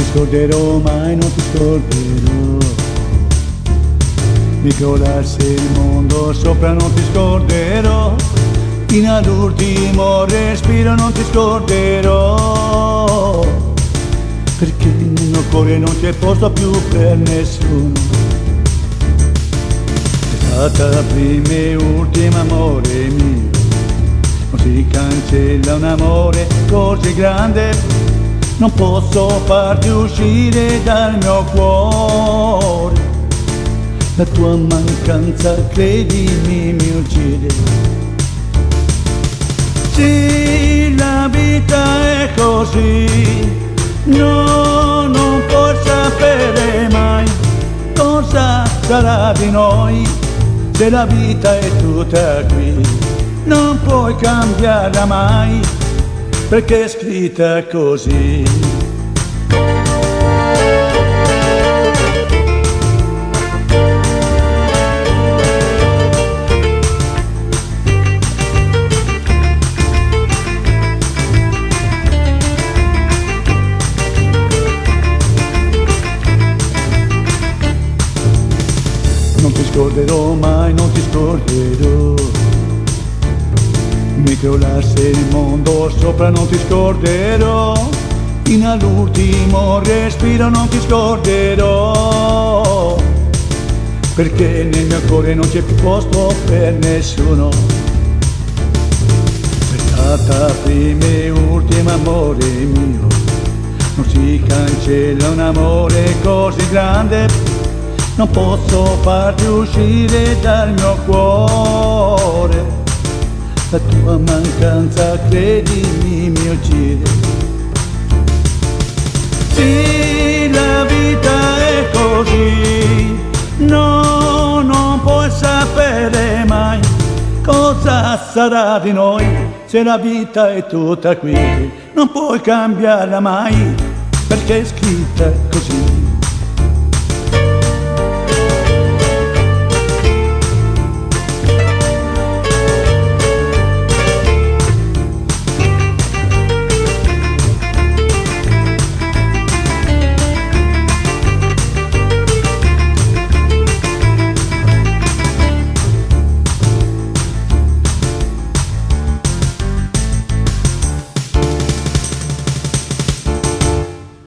ti scorderò mai, non ti scorderò. Mi crollassi il mondo sopra, non ti scorderò. Fino all'ultimo respiro non ti scorderò, perché nel mio cuore non c'è posto più per nessuno. È stata la prima e ultima, amore mio. Non si cancella un amore così grande, non posso farti uscire dal mio cuore. La tua mancanza, credimi, mi uccide. Sì, la vita è così, no, non puoi sapere mai cosa sarà di noi, se la vita è tutta qui. Non puoi cambiarla mai, perché è scritta così. Non ti scorderò mai, non ti scorderò. Mi crollassi il mondo sopra, non ti scorderò. Fino all'ultimo respiro non ti scorderò, perché nel mio cuore non c'è più posto per nessuno. Sei stata prima e ultima, amore mio. Non si cancella un amore così grande, non posso farti uscire dal mio cuore. La tua mancanza, credimi, mi uccide. Sì, la vita è così, no, non puoi sapere mai cosa sarà di noi, se la vita è tutta qui. Non puoi cambiarla mai, perché è scritta